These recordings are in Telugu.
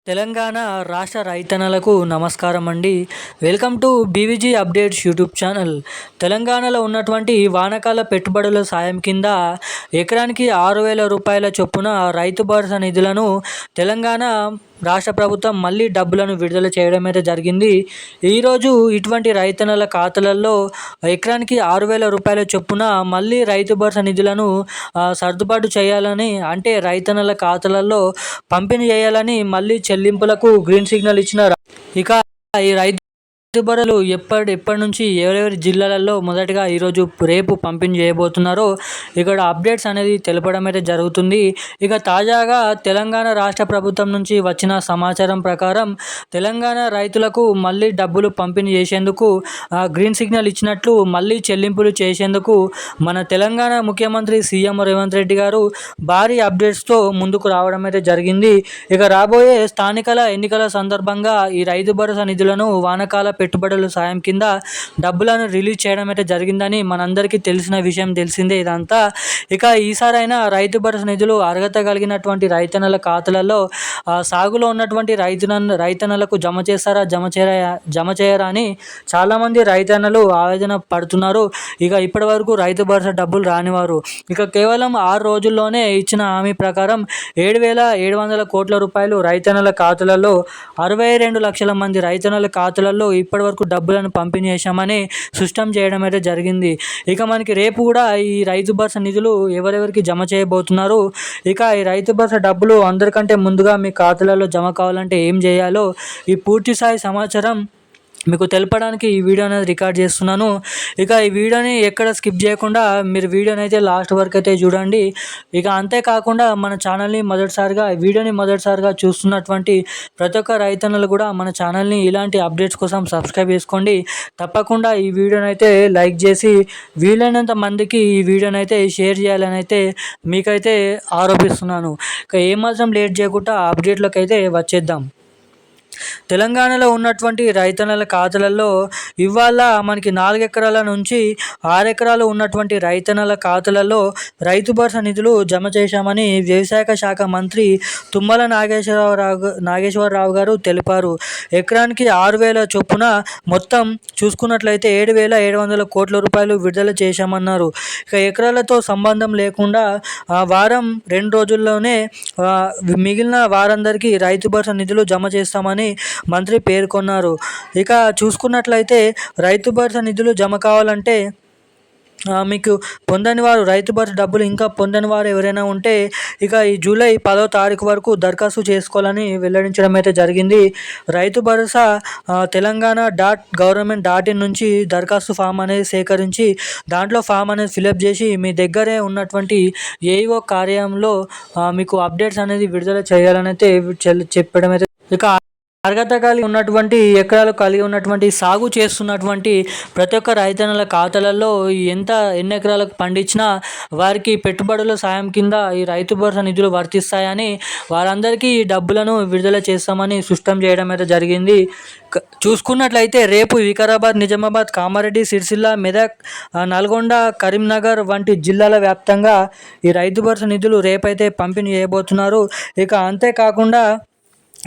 తెలంగాణ రాష్ట్ర రైతన్నలకు నమస్కారం అండి. Welcome to BVG updates YouTube channel. తెలంగాణలో ఉన్నటువంటి వానాకాల పెట్టుబడుల సాయం కింద ఎకరానికి 6,000 రూపాయల చొప్పున రైతు భరోసా నిధులను తెలంగాణ రాష్ట్ర ప్రభుత్వం మళ్ళీ డబ్బులను విడుదల చేయడం అయితే జరిగింది. ఈరోజు ఇటువంటి రైతన్నల ఖాతాలలో ఎకరానికి 6,000 రూపాయల చొప్పున మళ్ళీ రైతు భరోసా నిధులను సర్దుబాటు చేయాలని, అంటే రైతన్నల ఖాతాలలో పంపిణీ చేయాలని మళ్ళీ చెల్లింపులకు గ్రీన్ సిగ్నల్ ఇచ్చినారు. ఇక ఈ రైతు భరోసాలు ఎప్పటి నుంచి ఎవరెవరి జిల్లాలలో మొదటగా ఈరోజు రేపు పంపిణీ చేయబోతున్నారో ఇక్కడ అప్డేట్స్ అనేది తెలపడం అయితే జరుగుతుంది. ఇక తాజాగా తెలంగాణ రాష్ట్ర ప్రభుత్వం నుంచి వచ్చిన సమాచారం ప్రకారం తెలంగాణ రైతులకు మళ్ళీ డబ్బులు పంపిణీ చేసేందుకు గ్రీన్ సిగ్నల్ ఇచ్చినట్లు, మళ్ళీ చెల్లింపులు చేసేందుకు మన తెలంగాణ ముఖ్యమంత్రి సీఎం రేవంత్ రెడ్డి గారు భారీ అప్డేట్స్తో ముందుకు రావడం అయితే జరిగింది. ఇక రాబోయే స్థానికల ఎన్నికల సందర్భంగా ఈ రైతు భరోసా నిధులను వానాకాల పెట్టుబడుల సాయం కింద డబ్బులను రిలీజ్ చేయడం అయితే జరిగిందని మనందరికీ తెలిసిన విషయం, తెలిసిందే ఇదంతా. ఇక ఈసారైనా రైతు భరోసా నిధులు అర్హత కలిగినటువంటి రైతన్నల ఖాతాలలో సాగులో ఉన్నటువంటి రైతన్నలకు జమ చేయరా అని చాలామంది రైతన్నలు ఆవేదన పడుతున్నారు. ఇక ఇప్పటి వరకు రైతు భరోసా డబ్బులు రానివారు ఇక కేవలం 6 రోజుల్లోనే ఇచ్చిన హామీ ప్రకారం 7,700 కోట్ల రూపాయలు రైతన్నల ఖాతాలలో 62 లక్షల మంది రైతన్నల ఖాతాలలో ఇప్పటివరకు డబ్బులను పంపిణీ చేశామని స్పష్టం చేయడం అయితే జరిగింది. ఇక మనకి రేపు కూడా ఈ రైతు భరోసా నిధులు ఎవరెవరికి జమ చేయబోతున్నారు, ఇక ఈ రైతు భరోసా డబ్బులు అందరికంటే ముందుగా మీ ఖాతాలలో జమ కావాలంటే ఏం చేయాలో ఈ పూర్తి స్థాయి సమాచారం మీకు తెలపడానికి ఈ వీడియో అనేది రికార్డ్ చేస్తున్నాను. ఇక ఈ వీడియోని ఎక్కడ స్కిప్ చేయకుండా మీరు వీడియోని అయితే లాస్ట్ వరకు అయితే చూడండి. ఇక అంతేకాకుండా మన ఛానల్ని మొదటిసారిగా చూస్తున్నటువంటి ప్రతి ఒక్క రైతన్నలు కూడా మన ఛానల్ని ఇలాంటి అప్డేట్స్ కోసం సబ్స్క్రైబ్ చేసుకోండి. తప్పకుండా ఈ వీడియోని అయితే లైక్ చేసి వీలైనంత మందికి ఈ వీడియోని అయితే షేర్ చేయాలని అయితే మీకైతే ఆరోపిస్తున్నాను. ఇక ఏమాత్రం లేట్ చేయకుండా అప్డేట్లోకి అయితే వచ్చేద్దాం. తెలంగాణలో ఉన్నటువంటి రైతన్నల ఖాతాలలో ఇవాళ మనకి 4 ఎకరాల నుంచి 6 ఎకరాలు ఉన్నటువంటి రైతన్నల ఖాతాలలో రైతు భరోసా నిధులు జమ చేశామని వ్యవసాయ శాఖ మంత్రి తుమ్మల నాగేశ్వరరావు గారు తెలిపారు. ఎకరానికి 6,000 చొప్పున మొత్తం చూసుకున్నట్లయితే 7,700 కోట్ల రూపాయలు విడుదల చేశామన్నారు. ఇక ఎకరాలతో సంబంధం లేకుండా వారం 2 రోజుల్లోనే మిగిలిన వారందరికీ రైతు భరోసా నిధులు జమ చేస్తామని మంత్రి పేర్కొన్నారు. ఇక చూసుకున్నట్లయితే రైతు భరోసా నిధులు జమ కావాలంటే మీకు పొందని వారు, రైతు భరోసా డబ్బులు ఇంకా పొందని వారు ఎవరైనా ఉంటే ఇక ఈ జూలై 10వ తారీఖు వరకు దరఖాస్తు చేసుకోవాలని వెల్లడించడం అయితే జరిగింది. రైతు భరోసా telanggana.government.in నుంచి దరఖాస్తు ఫామ్ అనేది సేకరించి దాంట్లో ఫామ్ అనేది ఫిలప్ చేసి మీ దగ్గరే ఉన్నటువంటి ఏఈఓ కార్యాలయంలో మీకు అప్డేట్స్ అనేది విడుదల చేయాలని అయితే చెప్పడం అయితే. ఇక అర్హత కలిగి ఉన్నటువంటి ఎకరాలు కలిగి ఉన్నటువంటి సాగు చేస్తున్నటువంటి ప్రతి ఒక్క రైతన్నల ఖాతాలలో ఎన్ని ఎకరాలకు పండించినా వారికి పెట్టుబడుల సాయం కింద ఈ రైతు భరోసా నిధులు వర్తిస్తాయని, వారందరికీ ఈ డబ్బులను విడుదల చేస్తామని స్పష్టం చేయడం అయితే జరిగింది. చూసుకున్నట్లయితే రేపు వికారాబాద్, నిజామాబాద్, కామారెడ్డి, సిరిసిల్ల, మెదక్, నల్గొండ, కరీంనగర్ వంటి జిల్లాల వ్యాప్తంగా ఈ రైతు భరోసా నిధులు రేపైతే పంపిణీ చేయబోతున్నారు. ఇక అంతేకాకుండా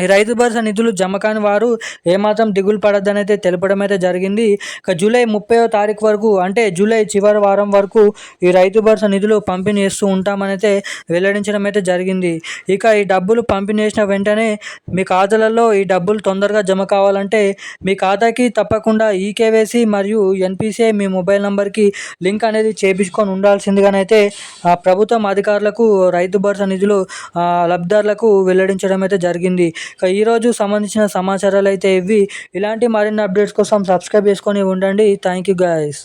ఈ రైతు భరోసా నిధులు జమ కాని వారు ఏమాత్రం దిగులు పడద్దని అయితే తెలపడం అయితే జరిగింది. ఇక జూలై 30వ తారీఖు వరకు, అంటే జూలై చివరి వారం వరకు ఈ రైతు భరోసా నిధులు పంపిణీ చేస్తూ ఉంటామని అయితే వెల్లడించడం అయితే జరిగింది. ఇక ఈ డబ్బులు పంపిణీ చేసిన వెంటనే మీ ఖాతాలలో ఈ డబ్బులు తొందరగా జమ కావాలంటే మీ ఖాతాకి తప్పకుండా ఈకేవైసీ మరియు ఎన్పిసిఐ మీ మొబైల్ నెంబర్కి లింక్ అనేది చేపించుకొని ఉండాల్సిందిగానైతే ప్రభుత్వం అధికారులకు రైతు భరోసా నిధులు లబ్ధిదారులకు వెల్లడించడం అయితే జరిగింది. ఇక ఈరోజు సంబంధించిన సమాచారాలు అయితే ఇవి. ఇలాంటి మరిన్ని అప్డేట్స్ కోసం సబ్స్క్రైబ్ చేసుకొని ఉండండి. Thank you guys.